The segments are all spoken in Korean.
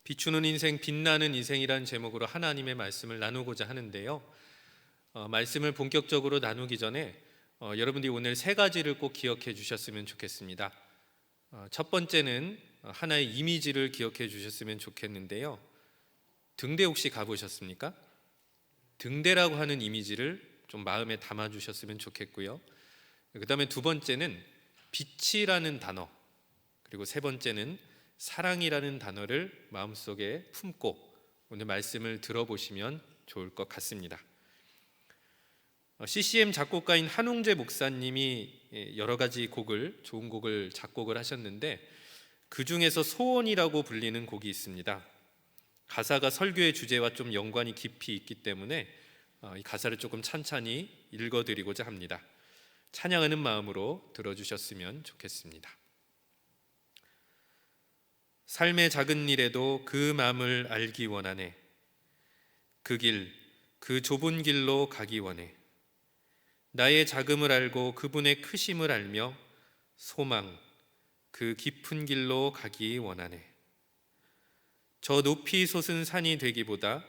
비추는 인생, 빛나는 인생이라는 제목으로 하나님의 말씀을 나누고자 하는데요. 말씀을 본격적으로 나누기 전에 여러분들이 오늘 세 가지를 꼭 기억해 주셨으면 좋겠습니다. 첫 번째는 하나의 이미지를 기억해 주셨으면 좋겠는데요. 등대 혹시 가보셨습니까? 등대라고 하는 이미지를 좀 마음에 담아 주셨으면 좋겠고요. 그 다음에 두 번째는 빛이라는 단어, 그리고 세 번째는 사랑이라는 단어를 마음속에 품고 오늘 말씀을 들어보시면 좋을 것 같습니다. CCM 작곡가인 한웅재 목사님이 여러 가지 좋은 곡을 작곡을 하셨는데 그 중에서 소원이라고 불리는 곡이 있습니다. 가사가 설교의 주제와 좀 연관이 깊이 있기 때문에 이 가사를 조금 찬찬히 읽어드리고자 합니다. 찬양하는 마음으로 들어주셨으면 좋겠습니다. 삶의 작은 일에도 그 마음을 알기 원하네. 그 길, 그 좁은 길로 가기 원해. 나의 작음을 알고 그분의 크심을 알며 소망, 그 깊은 길로 가기 원하네. 저 높이 솟은 산이 되기보다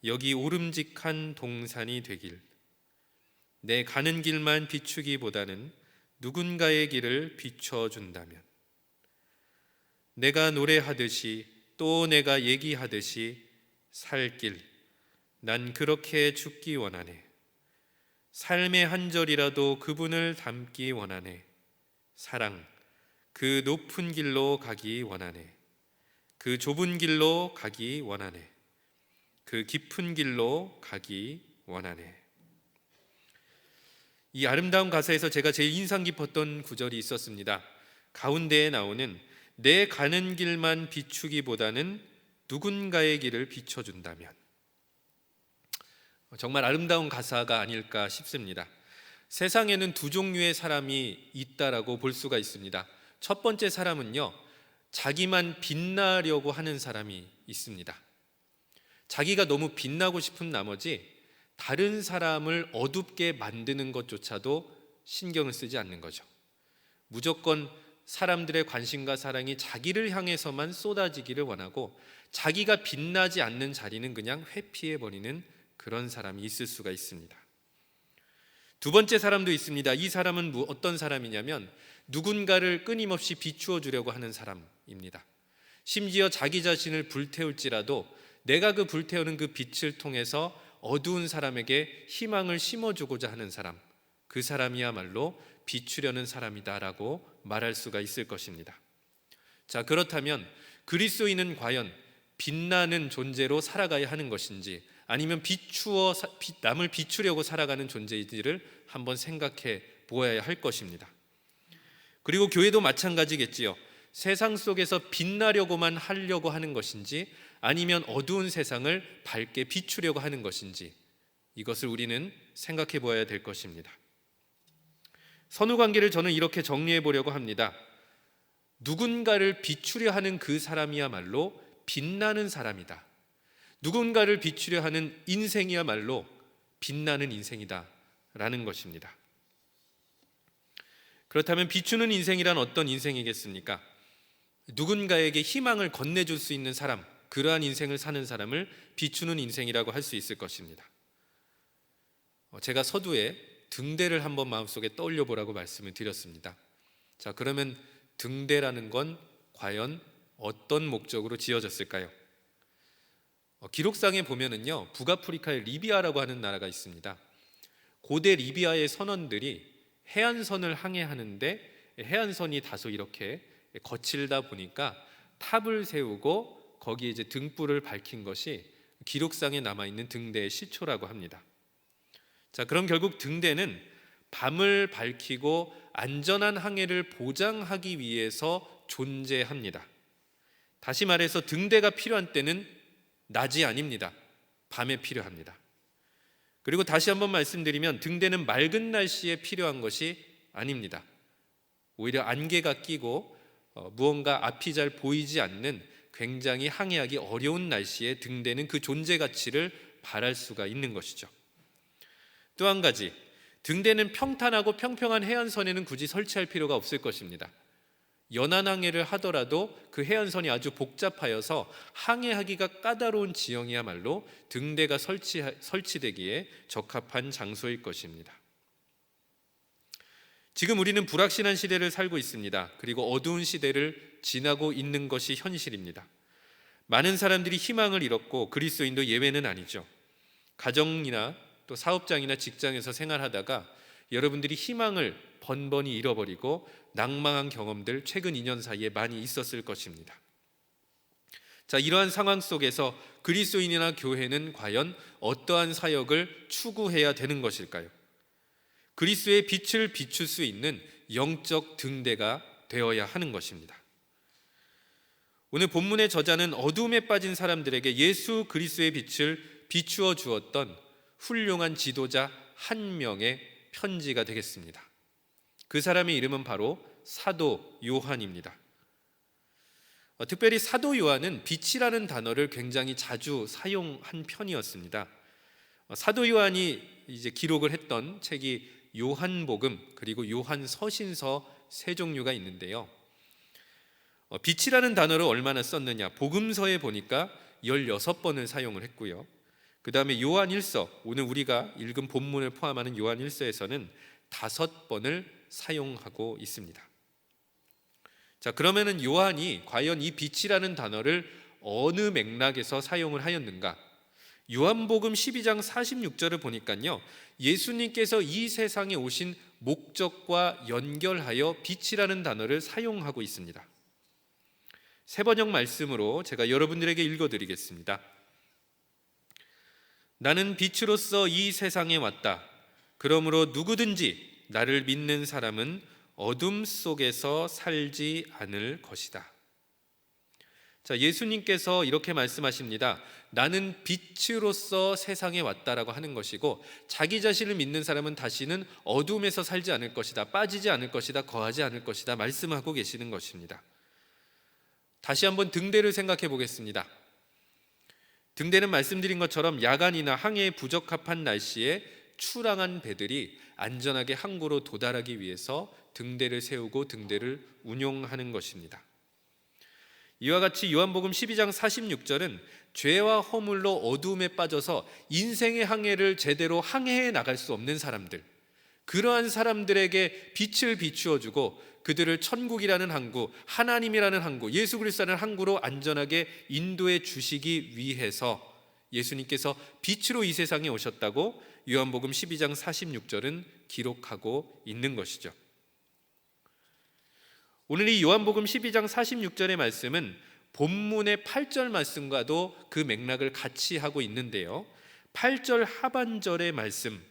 여기 오름직한 동산이 되길. 내 가는 길만 비추기보다는 누군가의 길을 비춰준다면. 내가 노래하듯이 또 내가 얘기하듯이 살 길, 난 그렇게 죽기 원하네. 삶의 한 절이라도 그분을 닮기 원하네. 사랑, 그 높은 길로 가기 원하네. 그 좁은 길로 가기 원하네. 그 깊은 길로 가기 원하네. 이 아름다운 가사에서 제가 제일 인상 깊었던 구절이 있었습니다. 가운데에 나오는 내 가는 길만 비추기보다는 누군가의 길을 비춰준다면. 정말 아름다운 가사가 아닐까 싶습니다. 세상에는 두 종류의 사람이 있다라고 볼 수가 있습니다. 첫 번째 사람은요, 자기만 빛나려고 하는 사람이 있습니다. 자기가 너무 빛나고 싶은 나머지 다른 사람을 어둡게 만드는 것조차도 신경을 쓰지 않는 거죠. 무조건 사람들의 관심과 사랑이 자기를 향해서만 쏟아지기를 원하고 자기가 빛나지 않는 자리는 그냥 회피해버리는 그런 사람이 있을 수가 있습니다. 두 번째 사람도 있습니다. 이 사람은 어떤 사람이냐면 누군가를 끊임없이 비추어 주려고 하는 사람입니다. 심지어 자기 자신을 불태울지라도 내가 그 불태우는 그 빛을 통해서 어두운 사람에게 희망을 심어주고자 하는 사람, 그 사람이야말로 비추려는 사람이다라고 말할 수가 있을 것입니다. 자, 그렇다면 그리스도인은 과연 빛나는 존재로 살아가야 하는 것인지 아니면 남을 비추려고 살아가는 존재인지를 한번 생각해 보아야 할 것입니다. 그리고 교회도 마찬가지겠지요. 세상 속에서 빛나려고만 하려고 하는 것인지 아니면 어두운 세상을 밝게 비추려고 하는 것인지 이것을 우리는 생각해 보아야 될 것입니다. 선후관계를 저는 이렇게 정리해 보려고 합니다. 누군가를 비추려 하는 그 사람이야말로 빛나는 사람이다. 누군가를 비추려 하는 인생이야말로 빛나는 인생이다 라는 것입니다. 그렇다면 비추는 인생이란 어떤 인생이겠습니까? 누군가에게 희망을 건네줄 수 있는 사람, 그러한 인생을 사는 사람을 비추는 인생이라고 할 수 있을 것입니다. 제가 서두에 등대를 한번 마음속에 떠올려 보라고 말씀을 드렸습니다. 자, 그러면 등대라는 건 과연 어떤 목적으로 지어졌을까요? 기록상에 보면은요, 북아프리카의 리비아라고 하는 나라가 있습니다. 고대 리비아의 선원들이 해안선을 항해하는데 해안선이 다소 이렇게 거칠다 보니까 탑을 세우고 거기에 이제 등불을 밝힌 것이 기록상에 남아있는 등대의 시초라고 합니다. 자, 그럼 결국 등대는 밤을 밝히고 안전한 항해를 보장하기 위해서 존재합니다. 다시 말해서 등대가 필요한 때는 낮이 아닙니다. 밤에 필요합니다. 그리고 다시 한번 말씀드리면 등대는 맑은 날씨에 필요한 것이 아닙니다. 오히려 안개가 끼고 무언가 앞이 잘 보이지 않는 굉장히 항해하기 어려운 날씨에 등대는 그 존재 가치를 발할 수가 있는 것이죠. 또 한 가지, 등대는 평탄하고 평평한 해안선에는 굳이 설치할 필요가 없을 것입니다. 연안 항해를 하더라도 그 해안선이 아주 복잡하여서 항해하기가 까다로운 지형이야말로 등대가 설치되기에 적합한 장소일 것입니다. 지금 우리는 불확실한 시대를 살고 있습니다. 그리고 어두운 시대를 지나고 있는 것이 현실입니다. 많은 사람들이 희망을 잃었고 그리스도인도 예외는 아니죠. 가정이나 또 사업장이나 직장에서 생활하다가 여러분들이 희망을 번번이 잃어버리고 낭망한 경험들 최근 2년 사이에 많이 있었을 것입니다. 자, 이러한 상황 속에서 그리스도인이나 교회는 과연 어떠한 사역을 추구해야 되는 것일까요? 그리스도의 빛을 비출 수 있는 영적 등대가 되어야 하는 것입니다. 오늘 본문의 저자는 어둠에 빠진 사람들에게 예수 그리스도의 빛을 비추어 주었던 훌륭한 지도자 한 명의 편지가 되겠습니다. 그 사람의 이름은 바로 사도 요한입니다. 특별히 사도 요한은 빛이라는 단어를 굉장히 자주 사용한 편이었습니다. 사도 요한이 이제 기록을 했던 책이 요한복음 그리고 요한서신서 세 종류가 있는데요. 빛이라는 단어를 얼마나 썼느냐, 복음서에 보니까 16번을 사용을 했고요. 그 다음에 요한일서, 오늘 우리가 읽은 본문을 포함하는 요한일서에서는 5번을 사용하고 있습니다. 자, 그러면은 요한이 과연 이 빛이라는 단어를 어느 맥락에서 사용을 하였는가? 요한복음 12장 46절을 보니까요, 예수님께서 이 세상에 오신 목적과 연결하여 빛이라는 단어를 사용하고 있습니다. 세번역 말씀으로 제가 여러분들에게 읽어드리겠습니다. 나는 빛으로서 이 세상에 왔다. 그러므로 누구든지 나를 믿는 사람은 어둠 속에서 살지 않을 것이다. 자, 예수님께서 이렇게 말씀하십니다. 나는 빛으로서 세상에 왔다라고 하는 것이고, 자기 자신을 믿는 사람은 다시는 어둠에서 살지 않을 것이다, 빠지지 않을 것이다, 거하지 않을 것이다 말씀하고 계시는 것입니다. 다시 한번 등대를 생각해 보겠습니다. 등대는 말씀드린 것처럼 야간이나 항해에 부적합한 날씨에 출항한 배들이 안전하게 항구로 도달하기 위해서 등대를 세우고 등대를 운용하는 것입니다. 이와 같이 요한복음 12장 46절은 죄와 허물로 어두움에 빠져서 인생의 항해를 제대로 항해해 나갈 수 없는 사람들, 그러한 사람들에게 빛을 비추어 주고 그들을 천국이라는 항구, 하나님이라는 항구, 예수 그리스도라는 항구로 안전하게 인도해 주시기 위해서 예수님께서 빛으로 이 세상에 오셨다고 요한복음 12장 46절은 기록하고 있는 것이죠. 오늘 이 요한복음 12장 46절의 말씀은 본문의 8절 말씀과도 그 맥락을 같이 하고 있는데요, 8절 하반절의 말씀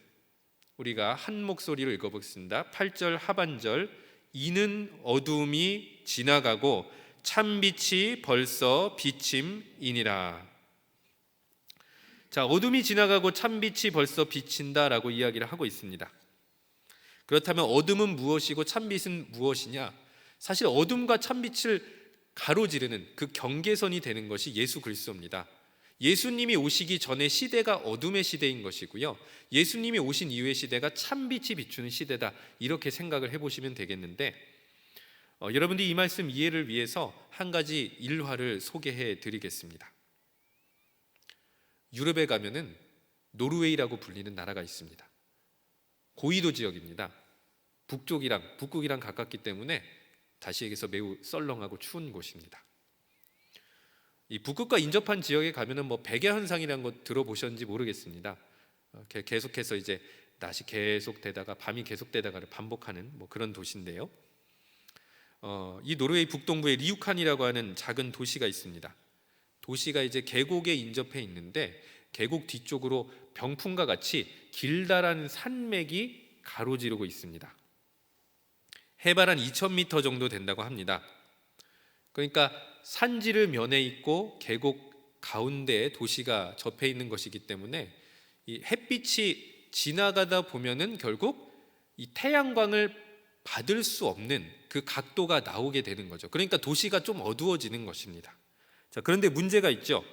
우리가 한 목소리로 읽어보겠습니다. 8절 하반절, 이는 어두움이 지나가고 참빛이 벌써 비침이니라. 자, 어둠이 지나가고 참빛이 벌써 비친다라고 이야기를 하고 있습니다. 그렇다면 어둠은 무엇이고 참빛은 무엇이냐? 사실 어둠과 참빛을 가로지르는 그 경계선이 되는 것이 예수 그리스도입니다. 예수님이 오시기 전에 시대가 어둠의 시대인 것이고요, 예수님이 오신 이후의 시대가 참빛이 비추는 시대다, 이렇게 생각을 해보시면 되겠는데, 여러분들이 이 말씀 이해를 위해서 한 가지 일화를 소개해 드리겠습니다. 유럽에 가면은 노르웨이라고 불리는 나라가 있습니다. 고위도 지역입니다. 북극이랑 가깝기 때문에 다시 얘기해서 매우 썰렁하고 추운 곳입니다. 이 북극과 인접한 지역에 가면은 백야 현상이라는 거 들어보셨는지 모르겠습니다. 계속해서 이제 낮이 계속되다가 밤이 계속되다가를 반복하는 그런 도시인데요. 이 노르웨이 북동부에 리우칸이라고 하는 작은 도시가 있습니다. 도시가 이제 계곡에 인접해 있는데 계곡 뒤쪽으로 병풍과 같이 길다란 산맥이 가로지르고 있습니다. 해발 한 2000m 정도 된다고 합니다. 그러니까 산지를 면해 있고 계곡 가운데에 도시가 접해 있는 것이기 때문에 이 햇빛이 지나가다 보면은 결국 이 태양광을 받을 수 없는 그 각도가 나오게 되는 거죠. 그러니까 도시가 좀 어두워지는 것입니다. 자, 그런데 문제가 있죠.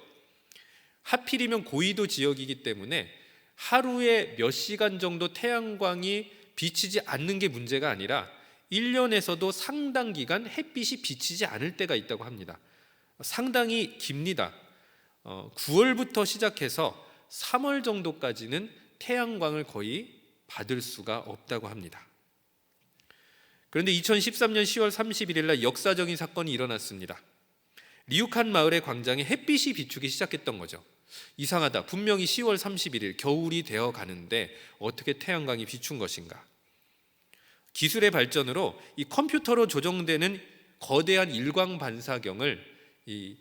하필이면 고위도 지역이기 때문에 하루에 몇 시간 정도 태양광이 비치지 않는 게 문제가 아니라 1년에서도 상당 기간 햇빛이 비치지 않을 때가 있다고 합니다. 상당히 깁니다. 9월부터 시작해서 3월 정도까지는 태양광을 거의 받을 수가 없다고 합니다. 그런데 2013년 10월 31일 날 역사적인 사건이 일어났습니다. 리우칸 마을의 광장에 햇빛이 비추기 시작했던 거죠. 이상하다. 분명히 10월 31일 겨울이 되어 가는데 어떻게 태양광이 비춘 것인가? 기술의 발전으로 이 컴퓨터로 조정되는 거대한 일광 반사경을 이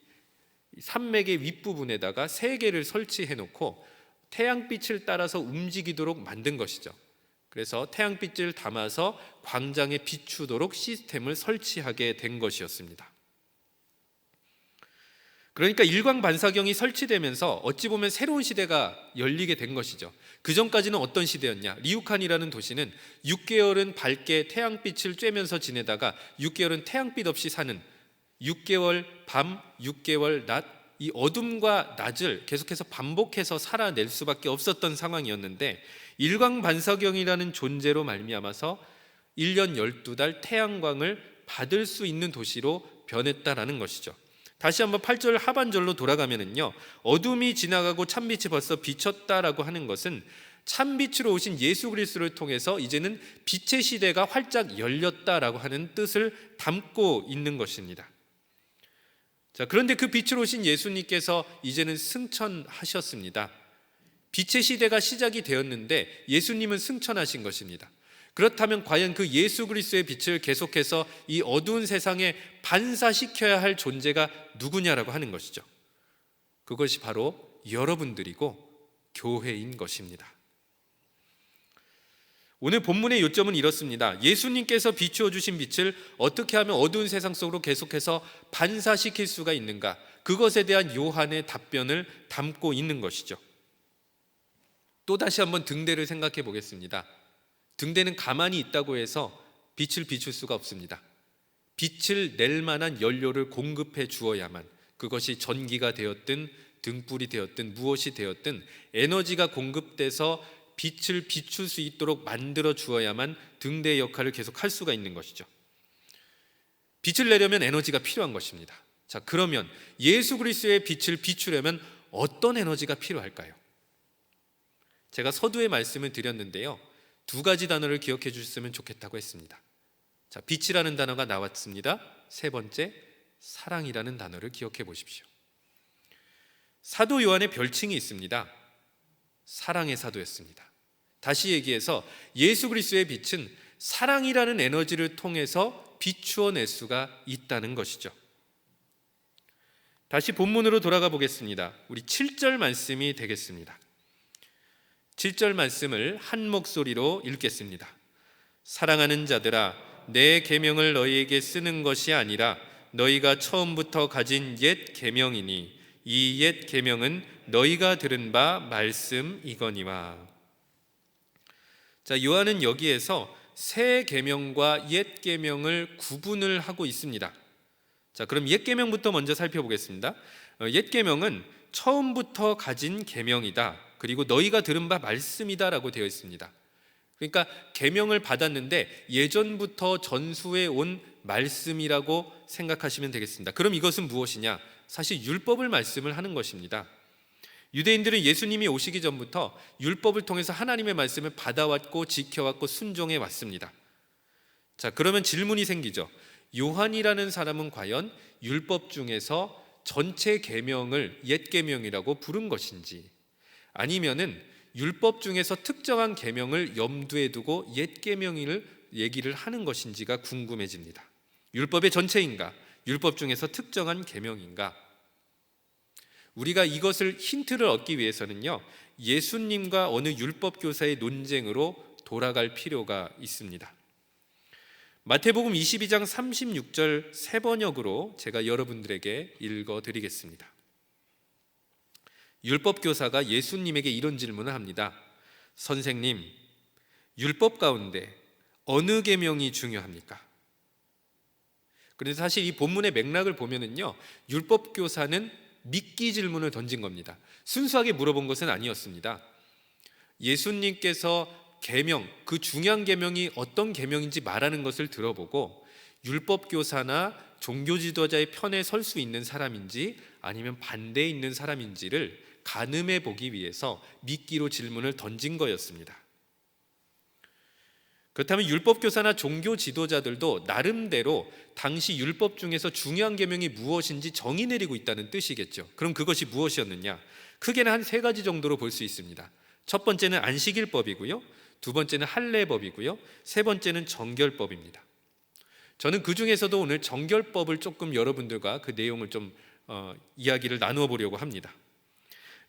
산맥의 윗부분에다가 3개를 설치해 놓고 태양빛을 따라서 움직이도록 만든 것이죠. 그래서 태양빛을 담아서 광장에 비추도록 시스템을 설치하게 된 것이었습니다. 그러니까 일광 반사경이 설치되면서 어찌 보면 새로운 시대가 열리게 된 것이죠. 그 전까지는 어떤 시대였냐? 리우칸이라는 도시는 6개월은 밝게 태양빛을 쬐면서 지내다가 6개월은 태양빛 없이 사는 6개월 밤, 6개월 낮, 이 어둠과 낮을 계속해서 반복해서 살아낼 수밖에 없었던 상황이었는데 일광 반사경이라는 존재로 말미암아서 1년 12달 태양광을 받을 수 있는 도시로 변했다라는 것이죠. 다시 한번 8절 하반절로 돌아가면은요, 어둠이 지나가고 참빛이 벌써 비쳤다라고 하는 것은 참빛으로 오신 예수 그리스도를 통해서 이제는 빛의 시대가 활짝 열렸다라고 하는 뜻을 담고 있는 것입니다. 자, 그런데 그 빛으로 오신 예수님께서 이제는 승천하셨습니다. 빛의 시대가 시작이 되었는데 예수님은 승천하신 것입니다. 그렇다면 과연 그 예수 그리스도의 빛을 계속해서 이 어두운 세상에 반사시켜야 할 존재가 누구냐라고 하는 것이죠. 그것이 바로 여러분들이고 교회인 것입니다. 오늘 본문의 요점은 이렇습니다. 예수님께서 비추어 주신 빛을 어떻게 하면 어두운 세상 속으로 계속해서 반사시킬 수가 있는가? 그것에 대한 요한의 답변을 담고 있는 것이죠. 또 다시 한번 등대를 생각해 보겠습니다. 등대는 가만히 있다고 해서 빛을 비출 수가 없습니다. 빛을 낼 만한 연료를 공급해 주어야만, 그것이 전기가 되었든 등불이 되었든 무엇이 되었든 에너지가 공급돼서 빛을 비출 수 있도록 만들어 주어야만 등대의 역할을 계속 할 수가 있는 것이죠. 빛을 내려면 에너지가 필요한 것입니다. 자, 그러면 예수 그리스도의 빛을 비추려면 어떤 에너지가 필요할까요? 제가 서두에 말씀을 드렸는데요, 2가지 단어를 기억해 주셨으면 좋겠다고 했습니다. 자, 빛이라는 단어가 나왔습니다. 3번째, 사랑이라는 단어를 기억해 보십시오. 사도 요한의 별칭이 있습니다. 사랑의 사도였습니다. 다시 얘기해서 예수 그리스도의 빛은 사랑이라는 에너지를 통해서 비추어낼 수가 있다는 것이죠. 다시 본문으로 돌아가 보겠습니다. 우리 7절 말씀이 되겠습니다. 7절 말씀을 한 목소리로 읽겠습니다. 사랑하는 자들아, 내 계명을 너희에게 쓰는 것이 아니라 너희가 처음부터 가진 옛 계명이니 이 옛 계명은 너희가 들은 바 말씀이거니와. 자, 요한은 여기에서 새 계명과 옛 계명을 구분을 하고 있습니다. 자, 그럼 옛 계명부터 먼저 살펴보겠습니다. 옛 계명은 처음부터 가진 계명이다. 그리고 너희가 들은 바 말씀이다라고 되어 있습니다. 그러니까 계명을 받았는데 예전부터 전수해 온 말씀이라고 생각하시면 되겠습니다. 그럼 이것은 무엇이냐? 사실 율법을 말씀을 하는 것입니다. 유대인들은 예수님이 오시기 전부터 율법을 통해서 하나님의 말씀을 받아왔고 지켜왔고 순종해 왔습니다. 자, 그러면 질문이 생기죠. 요한이라는 사람은 과연 율법 중에서 전체 계명을 옛 계명이라고 부른 것인지, 아니면은 율법 중에서 특정한 계명을 염두에 두고 옛 계명을 얘기를 하는 것인지가 궁금해집니다. 율법의 전체인가? 율법 중에서 특정한 계명인가? 우리가 이것을 힌트를 얻기 위해서는요, 예수님과 어느 율법 교사의 논쟁으로 돌아갈 필요가 있습니다. 마태복음 22장 36절 새번역으로 제가 여러분들에게 읽어드리겠습니다. 율법 교사가 예수님에게 이런 질문을 합니다. 선생님, 율법 가운데 어느 계명이 중요합니까? 그런데 사실 이 본문의 맥락을 보면은요, 율법 교사는 미끼 질문을 던진 겁니다. 순수하게 물어본 것은 아니었습니다. 예수님께서 계명, 그 중요한 계명이 어떤 계명인지 말하는 것을 들어보고 율법 교사나 종교 지도자의 편에 설 수 있는 사람인지 아니면 반대에 있는 사람인지를 가늠해 보기 위해서 미끼로 질문을 던진 거였습니다. 그렇다면 율법 교사나 종교 지도자들도 나름대로 당시 율법 중에서 중요한 계명이 무엇인지 정의 내리고 있다는 뜻이겠죠. 그럼 그것이 무엇이었느냐? 크게는 한 3가지 정도로 볼 수 있습니다. 첫 번째는 안식일법이고요, 두 번째는 할례법이고요, 세 번째는 정결법입니다. 저는 그 중에서도 오늘 정결법을 조금 여러분들과 그 내용을 좀 이야기를 나누어 보려고 합니다.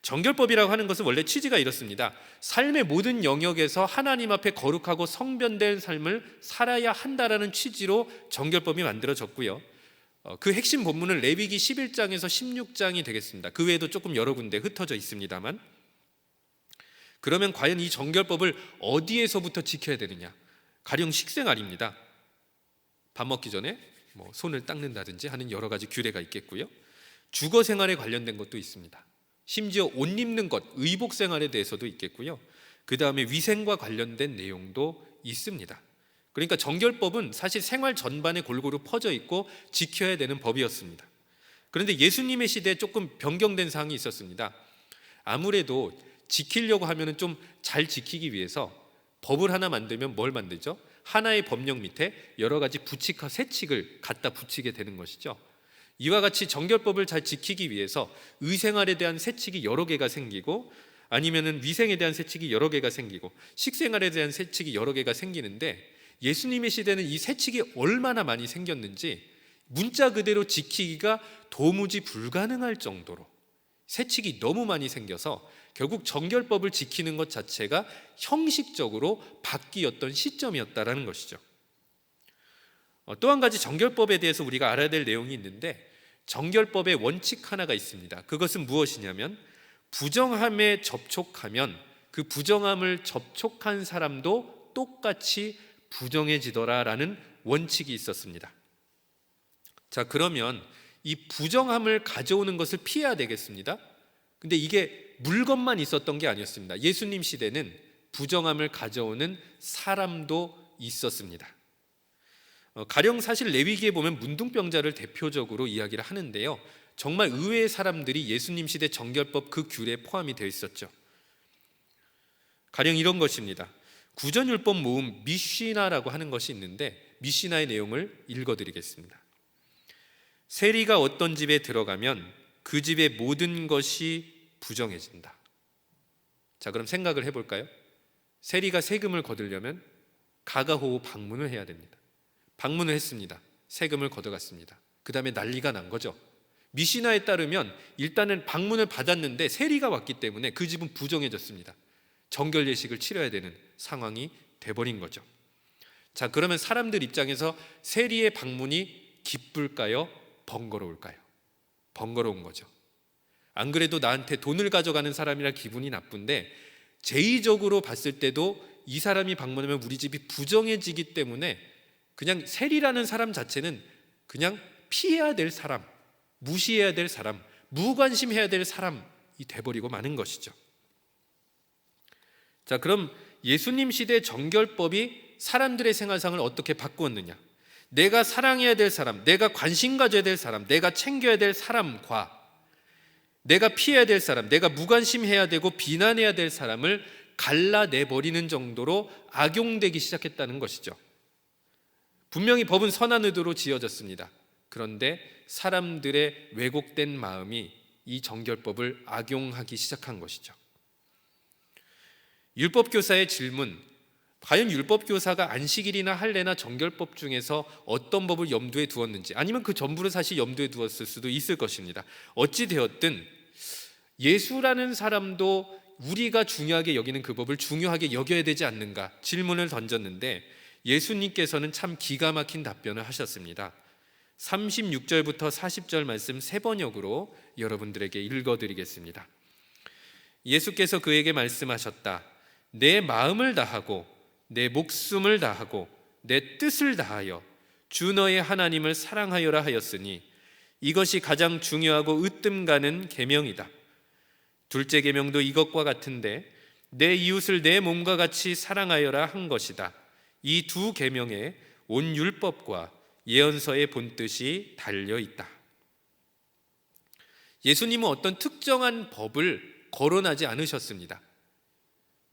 정결법이라고 하는 것은 원래 취지가 이렇습니다. 삶의 모든 영역에서 하나님 앞에 거룩하고 성변된 삶을 살아야 한다라는 취지로 정결법이 만들어졌고요. 그 핵심 본문은 레위기 11장에서 16장이 되겠습니다. 그 외에도 조금 여러 군데 흩어져 있습니다만, 그러면 과연 이 정결법을 어디에서부터 지켜야 되느냐? 가령 식생활입니다. 밥 먹기 전에 손을 닦는다든지 하는 여러 가지 규례가 있겠고요. 주거 생활에 관련된 것도 있습니다. 심지어 옷 입는 것, 의복 생활에 대해서도 있겠고요. 그 다음에 위생과 관련된 내용도 있습니다. 그러니까 정결법은 사실 생활 전반에 골고루 퍼져 있고 지켜야 되는 법이었습니다. 그런데 예수님의 시대에 조금 변경된 사항이 있었습니다. 아무래도 지키려고 하면 좀 잘 지키기 위해서 법을 하나 만들면 뭘 만들죠? 하나의 법령 밑에 여러 가지 부칙과 세칙을 갖다 붙이게 되는 것이죠. 이와 같이 정결법을 잘 지키기 위해서 의생활에 대한 세칙이 여러 개가 생기고, 아니면은 위생에 대한 세칙이 여러 개가 생기고, 식생활에 대한 세칙이 여러 개가 생기는데, 예수님의 시대는 이 세칙이 얼마나 많이 생겼는지 문자 그대로 지키기가 도무지 불가능할 정도로 세칙이 너무 많이 생겨서 결국 정결법을 지키는 것 자체가 형식적으로 바뀌었던 시점이었다라는 것이죠. 또 한 가지 정결법에 대해서 우리가 알아야 될 내용이 있는데, 정결법의 원칙 하나가 있습니다. 그것은 무엇이냐면, 부정함에 접촉하면 그 부정함을 접촉한 사람도 똑같이 부정해지더라라는 원칙이 있었습니다. 자, 그러면 이 부정함을 가져오는 것을 피해야 되겠습니다. 근데 이게 물건만 있었던 게 아니었습니다. 예수님 시대는 부정함을 가져오는 사람도 있었습니다. 가령 사실 레위기에 보면 문둥병자를 대표적으로 이야기를 하는데요, 정말 의외의 사람들이 예수님 시대 정결법 그 규례에 포함이 되어 있었죠. 가령 이런 것입니다. 구전율법 모음 미시나라고 하는 것이 있는데, 미시나의 내용을 읽어드리겠습니다. 세리가 어떤 집에 들어가면 그 집의 모든 것이 부정해진다. 자, 그럼 생각을 해볼까요? 세리가 세금을 거두려면 가가호호 방문을 해야 됩니다. 방문을 했습니다. 세금을 걷어갔습니다. 그 다음에 난리가 난 거죠. 미시나에 따르면 일단은 방문을 받았는데 세리가 왔기 때문에 그 집은 부정해졌습니다. 정결 예식을 치러야 되는 상황이 돼버린 거죠. 자, 그러면 사람들 입장에서 세리의 방문이 기쁠까요? 번거로울까요? 번거로운 거죠. 안 그래도 나한테 돈을 가져가는 사람이라 기분이 나쁜데, 제의적으로 봤을 때도 이 사람이 방문하면 우리 집이 부정해지기 때문에 그냥 세리라는 사람 자체는 그냥 피해야 될 사람, 무시해야 될 사람, 무관심해야 될 사람이 돼버리고 마는 것이죠. 자, 그럼 예수님 시대 정결법이 사람들의 생활상을 어떻게 바꾸었느냐? 내가 사랑해야 될 사람, 내가 관심 가져야 될 사람, 내가 챙겨야 될 사람과 내가 피해야 될 사람, 내가 무관심해야 되고 비난해야 될 사람을 갈라내버리는 정도로 악용되기 시작했다는 것이죠. 분명히 법은 선한 의도로 지어졌습니다. 그런데 사람들의 왜곡된 마음이 이 정결법을 악용하기 시작한 것이죠. 율법교사의 질문, 과연 율법교사가 안식일이나 할례나 정결법 중에서 어떤 법을 염두에 두었는지, 아니면 그 전부를 사실 염두에 두었을 수도 있을 것입니다. 어찌 되었든 예수라는 사람도 우리가 중요하게 여기는 그 법을 중요하게 여겨야 되지 않는가 질문을 던졌는데, 예수님께서는 참 기가 막힌 답변을 하셨습니다. 36절부터 40절 말씀 세 번역으로 여러분들에게 읽어드리겠습니다. 예수께서 그에게 말씀하셨다. 내 마음을 다하고 내 목숨을 다하고 내 뜻을 다하여 주 너의 하나님을 사랑하여라 하였으니 이것이 가장 중요하고 으뜸 가는 계명이다. 둘째 계명도 이것과 같은데 내 이웃을 내 몸과 같이 사랑하여라 한 것이다. 이 두 계명에 온 율법과 예언서의 본뜻이 달려 있다. 예수님은 어떤 특정한 법을 거론하지 않으셨습니다.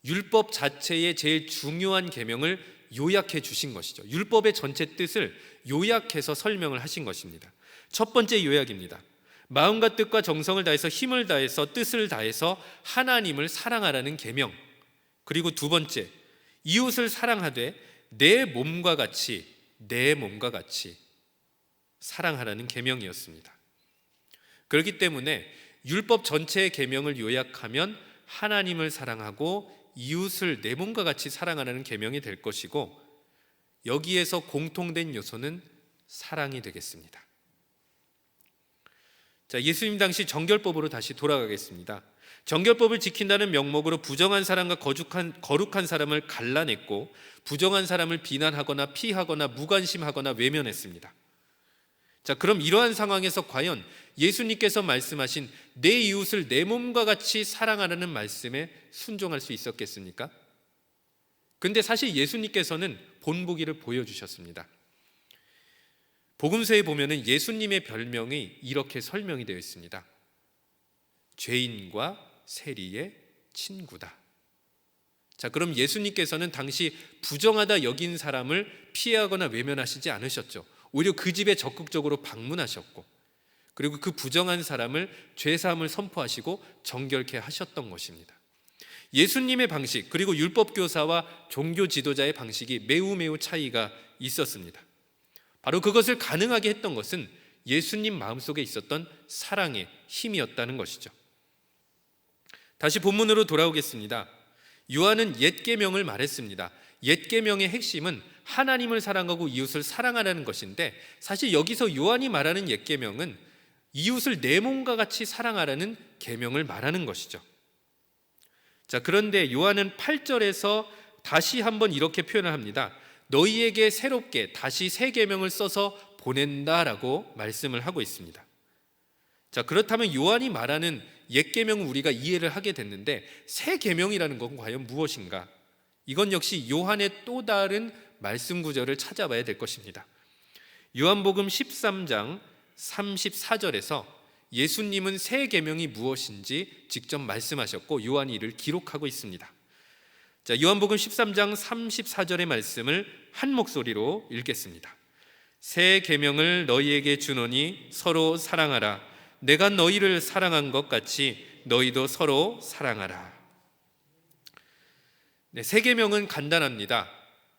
율법 자체의 제일 중요한 계명을 요약해 주신 것이죠. 율법의 전체 뜻을 요약해서 설명을 하신 것입니다. 첫 번째 요약입니다. 마음과 뜻과 정성을 다해서 힘을 다해서 뜻을 다해서 하나님을 사랑하라는 계명. 그리고 두 번째, 이웃을 사랑하되 내 몸과 같이 사랑하라는 계명이었습니다. 그렇기 때문에 율법 전체의 계명을 요약하면 하나님을 사랑하고 이웃을 내 몸과 같이 사랑하라는 계명이 될 것이고, 여기에서 공통된 요소는 사랑이 되겠습니다. 자, 예수님 당시 정결법으로 다시 돌아가겠습니다. 정결법을 지킨다는 명목으로 부정한 사람과 거룩한 사람을 갈라냈고, 부정한 사람을 비난하거나 피하거나 무관심하거나 외면했습니다. 자, 그럼 이러한 상황에서 과연 예수님께서 말씀하신 내 이웃을 내 몸과 같이 사랑하라는 말씀에 순종할 수 있었겠습니까? 근데 사실 예수님께서는 본보기를 보여주셨습니다. 복음서에 보면은 예수님의 별명이 이렇게 설명이 되어 있습니다. 죄인과 세리의 친구다. 자, 그럼 예수님께서는 당시 부정하다 여긴 사람을 피하거나 외면하시지 않으셨죠. 오히려 그 집에 적극적으로 방문하셨고, 그리고 그 부정한 사람을 죄사함을 선포하시고 정결케 하셨던 것입니다. 예수님의 방식, 그리고 율법교사와 종교 지도자의 방식이 매우 차이가 있었습니다. 바로 그것을 가능하게 했던 것은 예수님 마음속에 있었던 사랑의 힘이었다는 것이죠. 다시 본문으로 돌아오겠습니다. 요한은 옛 계명을 말했습니다. 옛 계명의 핵심은 하나님을 사랑하고 이웃을 사랑하라는 것인데, 사실 여기서 요한이 말하는 옛 계명은 이웃을 내 몸과 같이 사랑하라는 계명을 말하는 것이죠. 자, 그런데 요한은 8절에서 다시 한번 이렇게 표현을 합니다. 너희에게 새롭게 다시 새 계명을 써서 보낸다라고 말씀을 하고 있습니다. 자, 그렇다면 요한이 말하는 옛 계명은 우리가 이해를 하게 됐는데, 새 계명이라는 건 과연 무엇인가? 이건 역시 요한의 또 다른 말씀 구절을 찾아봐야 될 것입니다. 요한복음 13장 34절에서 예수님은 새 계명이 무엇인지 직접 말씀하셨고, 요한이 이를 기록하고 있습니다. 자, 요한복음 13장 34절의 말씀을 한 목소리로 읽겠습니다. 새 계명을 너희에게 주노니 서로 사랑하라. 내가 너희를 사랑한 것 같이 너희도 서로 사랑하라. 네, 새 계명은 간단합니다.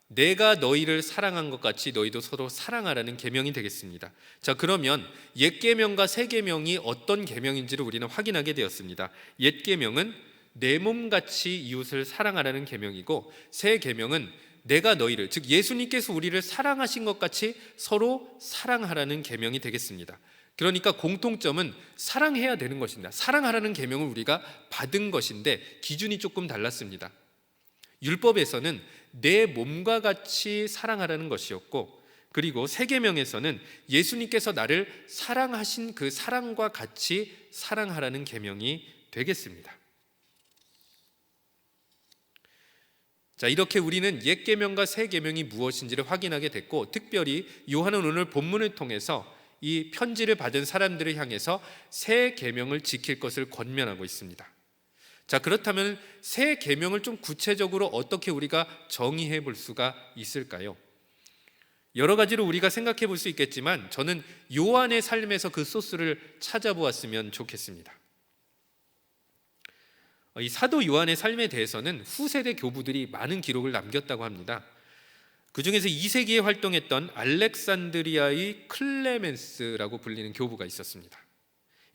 내가 너희를 사랑한 것 같이 너희도 서로 사랑하라는 계명이 되겠습니다. 자, 그러면 옛 계명과 새 계명이 어떤 계명인지를 우리는 확인하게 되었습니다. 옛 계명은 내 몸같이 이웃을 사랑하라는 계명이고, 새 계명은 내가 너희를, 즉 예수님께서 우리를 사랑하신 것 같이 서로 사랑하라는 계명이 되겠습니다. 그러니까 공통점은 사랑해야 되는 것입니다. 사랑하라는 계명을 우리가 받은 것인데 기준이 조금 달랐습니다. 율법에서는 내 몸과 같이 사랑하라는 것이었고, 그리고 새 계명에서는 예수님께서 나를 사랑하신 그 사랑과 같이 사랑하라는 계명이 되겠습니다. 자, 이렇게 우리는 옛 계명과 새 계명이 무엇인지를 확인하게 됐고, 특별히 요한은 오늘 본문을 통해서 이 편지를 받은 사람들을 향해서 새 계명을 지킬 것을 권면하고 있습니다. 자, 그렇다면 새 계명을 좀 구체적으로 어떻게 우리가 정의해 볼 수가 있을까요? 여러 가지로 우리가 생각해 볼 수 있겠지만, 저는 요한의 삶에서 그 소스를 찾아보았으면 좋겠습니다. 이 사도 요한의 삶에 대해서는 후세대 교부들이 많은 기록을 남겼다고 합니다. 그 중에서 2세기에 활동했던 알렉산드리아의 클레멘스라고 불리는 교부가 있었습니다.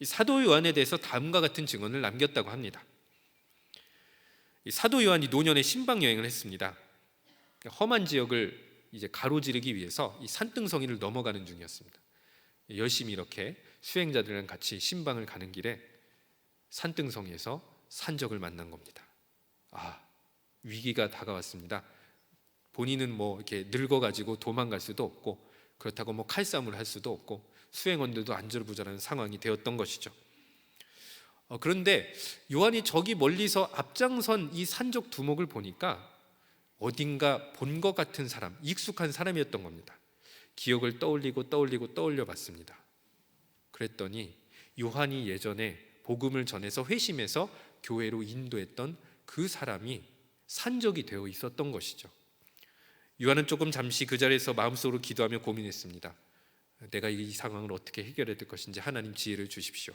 이 사도 요한에 대해서 다음과 같은 증언을 남겼다고 합니다. 이 사도 요한이 노년에 신방 여행을 했습니다. 험한 지역을 이제 가로지르기 위해서 이 산등성이를 넘어가는 중이었습니다. 열심히 이렇게 수행자들이랑 같이 신방을 가는 길에 산등성에서 산적을 만난 겁니다. 위기가 다가왔습니다. 본인은 이렇게 늙어가지고 도망갈 수도 없고, 그렇다고 칼싸움을 할 수도 없고, 수행원들도 안절부절한 상황이 되었던 것이죠. 그런데 요한이 저기 멀리서 앞장선 이 산적 두목을 보니까 어딘가 본 것 같은 사람, 익숙한 사람이었던 겁니다. 기억을 떠올려 봤습니다. 그랬더니 요한이 예전에 복음을 전해서 회심해서 교회로 인도했던 그 사람이 산적이 되어 있었던 것이죠. 요한은 조금 잠시 그 자리에서 마음속으로 기도하며 고민했습니다. 내가 이 상황을 어떻게 해결해야 될 것인지 하나님 지혜를 주십시오.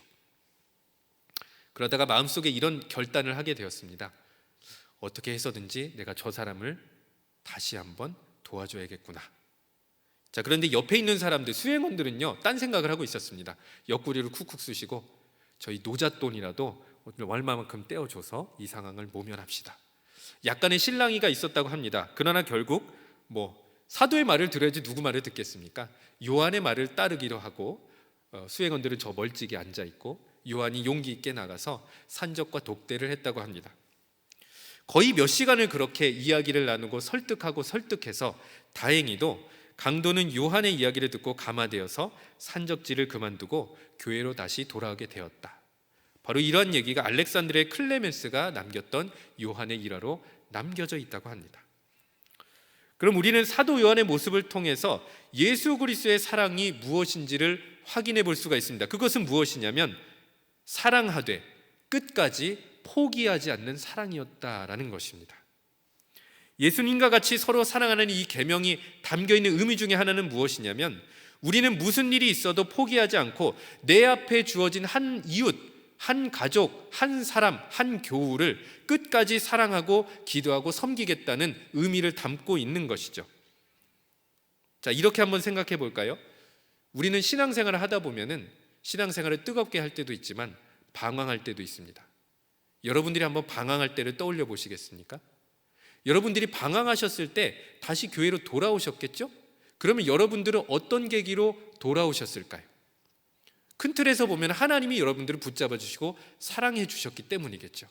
그러다가 마음속에 이런 결단을 하게 되었습니다. 어떻게 해서든지 내가 저 사람을 다시 한번 도와줘야겠구나. 자, 그런데 옆에 있는 사람들, 수행원들은요, 딴 생각을 하고 있었습니다. 옆구리를 쿡쿡 쑤시고 저희 노잣돈이라도 얼마만큼 떼어줘서 이 상황을 모면합시다. 약간의 실랑이가 있었다고 합니다. 그러나 결국 사도의 말을 들어야지 누구 말을 듣겠습니까? 요한의 말을 따르기로 하고 수행원들은 저 멀찍이 앉아 있고 요한이 용기 있게 나가서 산적과 독대를 했다고 합니다. 거의 몇 시간을 그렇게 이야기를 나누고 설득해서 다행히도 강도는 요한의 이야기를 듣고 감화되어서 산적질을 그만두고 교회로 다시 돌아오게 되었다. 바로 이러한 얘기가 알렉산드리아의 클레멘스가 남겼던 요한의 일화로 남겨져 있다고 합니다. 그럼 우리는 사도 요한의 모습을 통해서 예수 그리스도의 사랑이 무엇인지를 확인해 볼 수가 있습니다. 그것은 무엇이냐면 사랑하되 끝까지 포기하지 않는 사랑이었다라는 것입니다. 예수님과 같이 서로 사랑하는 이 계명이 담겨있는 의미 중에 하나는 무엇이냐면 우리는 무슨 일이 있어도 포기하지 않고 내 앞에 주어진 한 이웃, 한 가족, 한 사람, 한 교우를 끝까지 사랑하고 기도하고 섬기겠다는 의미를 담고 있는 것이죠. 자, 이렇게 한번 생각해 볼까요? 우리는 신앙생활을 하다 보면은 신앙생활을 뜨겁게 할 때도 있지만 방황할 때도 있습니다. 여러분들이 한번 방황할 때를 떠올려 보시겠습니까? 여러분들이 방황하셨을 때 다시 교회로 돌아오셨겠죠? 그러면 여러분들은 어떤 계기로 돌아오셨을까요? 큰 틀에서 보면 하나님이 여러분들을 붙잡아 주시고 사랑해 주셨기 때문이겠죠.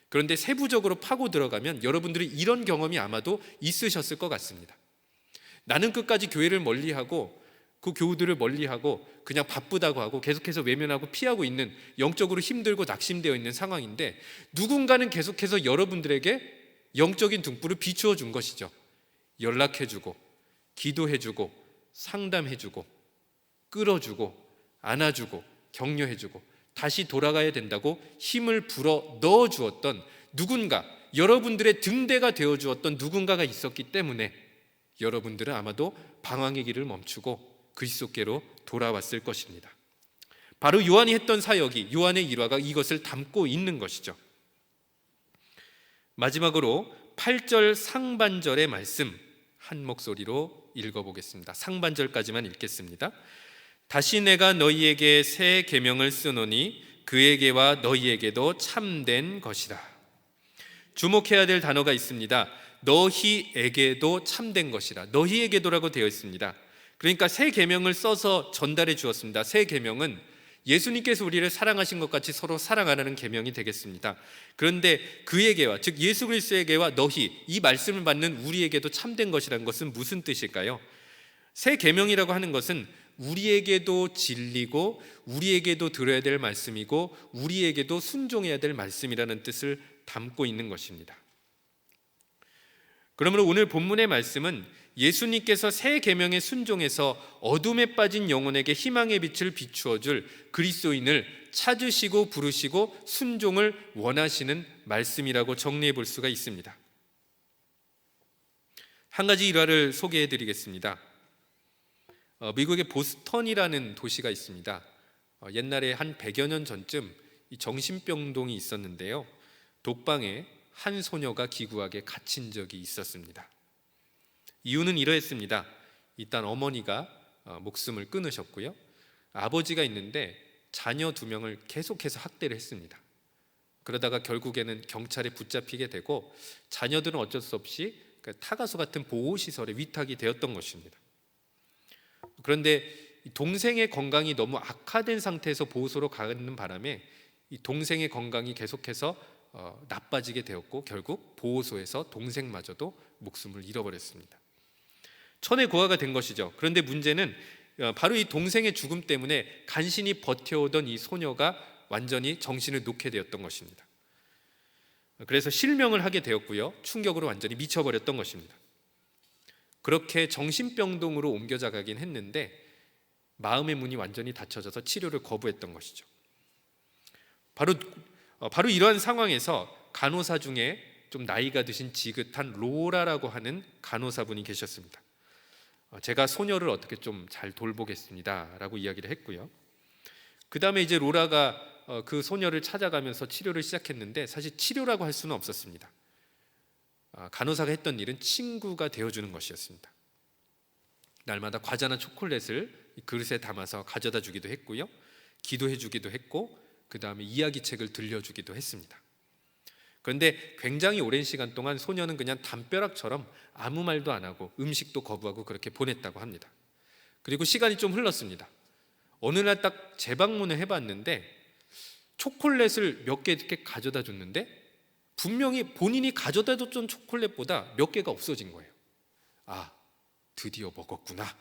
그런데 세부적으로 파고 들어가면 여러분들이 이런 경험이 아마도 있으셨을 것 같습니다. 나는 끝까지 교회를 멀리하고 그 교우들을 멀리하고 그냥 바쁘다고 하고 계속해서 외면하고 피하고 있는, 영적으로 힘들고 낙심되어 있는 상황인데 누군가는 계속해서 여러분들에게 영적인 등불을 비추어 준 것이죠. 연락해주고 기도해주고 상담해주고 끌어주고 안아주고 격려해주고 다시 돌아가야 된다고 힘을 불어 넣어주었던 누군가, 여러분들의 등대가 되어주었던 누군가가 있었기 때문에 여러분들은 아마도 방황의 길을 멈추고 그리스도께로 돌아왔을 것입니다. 바로 요한이 했던 사역이, 요한의 일화가 이것을 담고 있는 것이죠. 마지막으로 8절 상반절의 말씀 한 목소리로 읽어보겠습니다. 상반절까지만 읽겠습니다. 다시 내가 너희에게 새 계명을 쓰노니 그에게와 너희에게도 참된 것이라. 주목해야 될 단어가 있습니다. 너희에게도 참된 것이라. 너희에게도라고 되어 있습니다. 그러니까 새 계명을 써서 전달해 주었습니다. 새 계명은 예수님께서 우리를 사랑하신 것 같이 서로 사랑하라는 계명이 되겠습니다. 그런데 그에게와, 즉 예수 그리스도에게와 너희, 이 말씀을 받는 우리에게도 참된 것이라는 것은 무슨 뜻일까요? 새 계명이라고 하는 것은 우리에게도 진리고 우리에게도 들어야 될 말씀이고 우리에게도 순종해야 될 말씀이라는 뜻을 담고 있는 것입니다. 그러므로 오늘 본문의 말씀은 예수님께서 새 계명에 순종해서 어둠에 빠진 영혼에게 희망의 빛을 비추어 줄 그리스도인을 찾으시고 부르시고 순종을 원하시는 말씀이라고 정리해 볼 수가 있습니다. 한 가지 일화를 소개해 드리겠습니다. 미국의 보스턴이라는 도시가 있습니다. 옛날에 한 100여 년 전쯤 이 정신병동이 있었는데요. 독방에 한 소녀가 기구하게 갇힌 적이 있었습니다. 이유는 이러했습니다. 일단 어머니가 목숨을 끊으셨고요. 아버지가 있는데 자녀 2명을 계속해서 학대를 했습니다. 그러다가 결국에는 경찰에 붙잡히게 되고 자녀들은 어쩔 수 없이 타가소 같은 보호시설에 위탁이 되었던 것입니다. 그런데 동생의 건강이 너무 악화된 상태에서 보호소로 가는 바람에 이 동생의 건강이 계속해서 나빠지게 되었고 결국 보호소에서 동생마저도 목숨을 잃어버렸습니다. 천의 고아가 된 것이죠. 그런데 문제는 바로 이 동생의 죽음 때문에 간신히 버텨오던 이 소녀가 완전히 정신을 놓게 되었던 것입니다. 그래서 실명을 하게 되었고요, 충격으로 완전히 미쳐버렸던 것입니다. 그렇게 정신병동으로 옮겨져 가긴 했는데 마음의 문이 완전히 닫혀져서 치료를 거부했던 것이죠. 바로 이러한 상황에서 간호사 중에 좀 나이가 드신 지긋한 로라라고 하는 간호사분이 계셨습니다. 제가 소녀를 어떻게 좀 잘 돌보겠습니다 라고 이야기를 했고요. 그 다음에 이제 로라가 그 소녀를 찾아가면서 치료를 시작했는데 사실 치료라고 할 수는 없었습니다. 간호사가 했던 일은 친구가 되어주는 것이었습니다. 날마다 과자나 초콜릿을 그릇에 담아서 가져다 주기도 했고요, 기도해 주기도 했고, 그 다음에 이야기책을 들려주기도 했습니다. 그런데 굉장히 오랜 시간 동안 소녀는 그냥 담벼락처럼 아무 말도 안 하고 음식도 거부하고 그렇게 보냈다고 합니다. 그리고 시간이 좀 흘렀습니다. 어느 날 딱 재방문을 해봤는데 초콜릿을 몇 개 이렇게 가져다 줬는데 분명히 본인이 가져다 줬던 초콜릿보다 몇 개가 없어진 거예요. 드디어 먹었구나.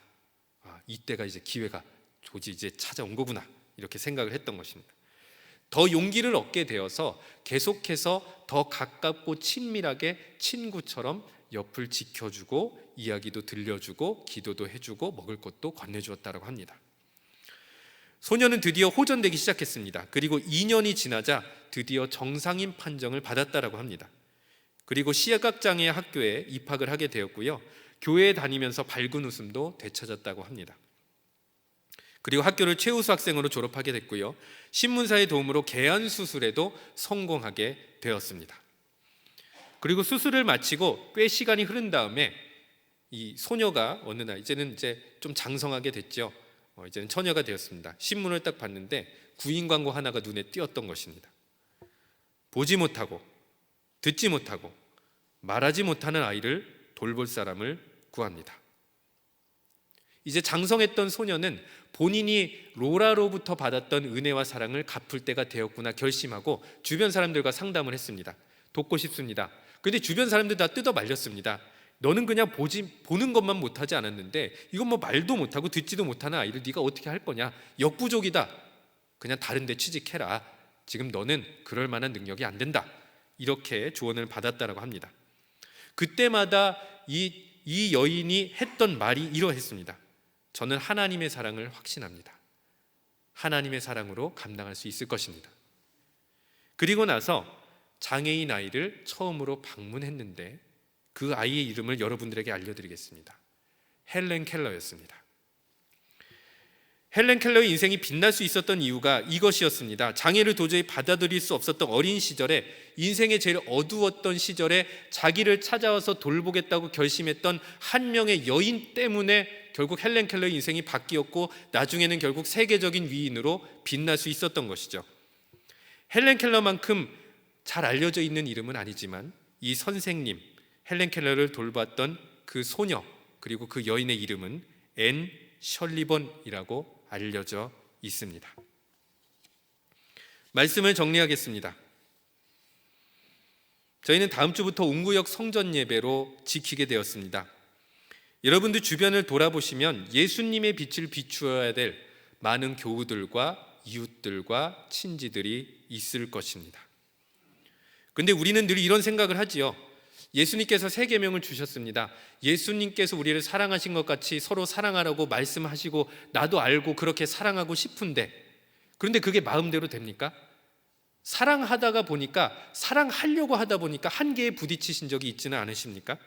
이때가 이제 기회가 조지 이제 찾아온 거구나, 이렇게 생각을 했던 것입니다. 더 용기를 얻게 되어서 계속해서 더 가깝고 친밀하게 친구처럼 옆을 지켜주고 이야기도 들려주고 기도도 해주고 먹을 것도 건네주었다고 합니다. 소녀는 드디어 호전되기 시작했습니다. 그리고 2년이 지나자 드디어 정상인 판정을 받았다고 합니다. 그리고 시각장애 학교에 입학을 하게 되었고요, 교회에 다니면서 밝은 웃음도 되찾았다고 합니다. 그리고 학교를 최우수 학생으로 졸업하게 됐고요, 신문사의 도움으로 개안 수술에도 성공하게 되었습니다. 그리고 수술을 마치고 꽤 시간이 흐른 다음에 이 소녀가 어느 날 이제는 좀 장성하게 됐죠. 이제는 처녀가 되었습니다. 신문을 딱 봤는데 구인 광고 하나가 눈에 띄었던 것입니다. 보지 못하고 듣지 못하고 말하지 못하는 아이를 돌볼 사람을 구합니다. 이제 장성했던 소녀는 본인이 로라로부터 받았던 은혜와 사랑을 갚을 때가 되었구나 결심하고 주변 사람들과 상담을 했습니다. 돕고 싶습니다. 그런데 주변 사람들 다 뜯어 말렸습니다. 너는 그냥 보는 것만 못하지 않았는데 이건 뭐 말도 못하고 듣지도 못하는 아이를 네가 어떻게 할 거냐, 역부족이다, 그냥 다른 데 취직해라, 지금 너는 그럴 만한 능력이 안 된다, 이렇게 조언을 받았다고 합니다. 그때마다 이 여인이 했던 말이 이러했습니다. 저는 하나님의 사랑을 확신합니다. 하나님의 사랑으로 감당할 수 있을 것입니다. 그리고 나서 장애인 아이를 처음으로 방문했는데 그 아이의 이름을 여러분들에게 알려드리겠습니다. 헬렌 켈러였습니다. 헬렌 켈러의 인생이 빛날 수 있었던 이유가 이것이었습니다. 장애를 도저히 받아들일 수 없었던 어린 시절에, 인생의 제일 어두웠던 시절에 자기를 찾아와서 돌보겠다고 결심했던 한 명의 여인 때문에 결국 헬렌 켈러의 인생이 바뀌었고 나중에는 결국 세계적인 위인으로 빛날 수 있었던 것이죠. 헬렌 켈러만큼 잘 알려져 있는 이름은 아니지만 이 선생님, 헬렌 켈러를 돌봤던 그 소녀, 그리고 그 여인의 이름은 앤 셜리번이라고 알려져 있습니다. 말씀을 정리하겠습니다. 저희는 다음 주부터 웅구역 성전 예배로 지키게 되었습니다. 여러분들 주변을 돌아보시면 예수님의 빛을 비추어야 될 많은 교우들과 이웃들과 친지들이 있을 것입니다. 그런데 우리는 늘 이런 생각을 하지요. 예수님께서 세 계명을 주셨습니다. 예수님께서 우리를 사랑하신 것 같이 서로 사랑하라고 말씀하시고 나도 알고 그렇게 사랑하고 싶은데, 그런데 그게 마음대로 됩니까? 사랑하다가 보니까, 사랑하려고 하다 보니까 한계에 부딪히신 적이 있지는 않으십니까?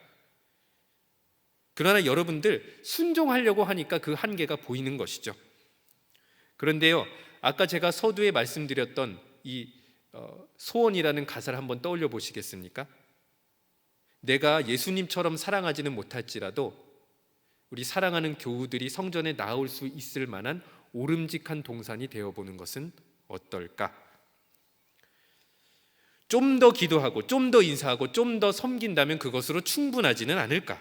그러나 여러분들 순종하려고 하니까 그 한계가 보이는 것이죠. 그런데요, 아까 제가 서두에 말씀드렸던 이 소원이라는 가사를 한번 떠올려 보시겠습니까? 내가 예수님처럼 사랑하지는 못할지라도 우리 사랑하는 교우들이 성전에 나올 수 있을 만한 오름직한 동산이 되어보는 것은 어떨까? 좀 더 기도하고 좀 더 인사하고 좀 더 섬긴다면 그것으로 충분하지는 않을까?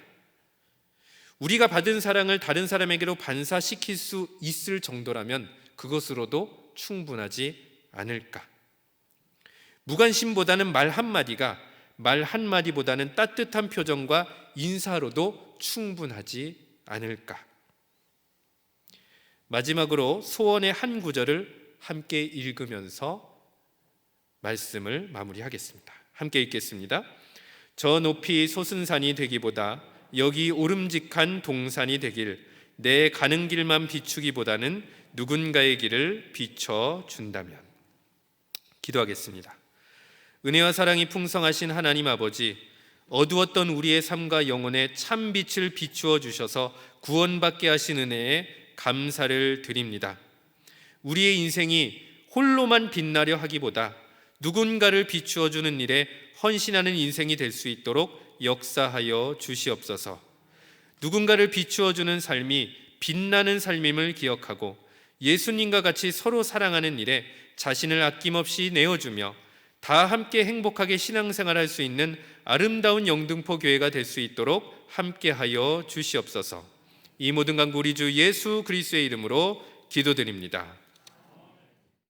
우리가 받은 사랑을 다른 사람에게로 반사시킬 수 있을 정도라면 그것으로도 충분하지 않을까? 무관심보다는 말 한마디가, 말 한마디보다는 따뜻한 표정과 인사로도 충분하지 않을까? 마지막으로 소원의 한 구절을 함께 읽으면서 말씀을 마무리하겠습니다. 함께 읽겠습니다. 저 높이 솟은 산이 되기보다 여기 오름직한 동산이 되길, 내 가는 길만 비추기보다는 누군가의 길을 비춰준다면. 기도하겠습니다. 은혜와 사랑이 풍성하신 하나님 아버지, 어두웠던 우리의 삶과 영혼에 참 빛을 비추어 주셔서 구원받게 하신 은혜에 감사를 드립니다. 우리의 인생이 홀로만 빛나려 하기보다 누군가를 비추어 주는 일에 헌신하는 인생이 될 수 있도록 역사하여 주시옵소서. 누군가를 비추어 주는 삶이 빛나는 삶임을 기억하고 예수님과 같이 서로 사랑하는 일에 자신을 아낌없이 내어주며 다 함께 행복하게 신앙생활할 수 있는 아름다운 영등포 교회가 될 수 있도록 함께하여 주시옵소서. 이 모든 간구 우리 주 예수 그리스도의 이름으로 기도드립니다.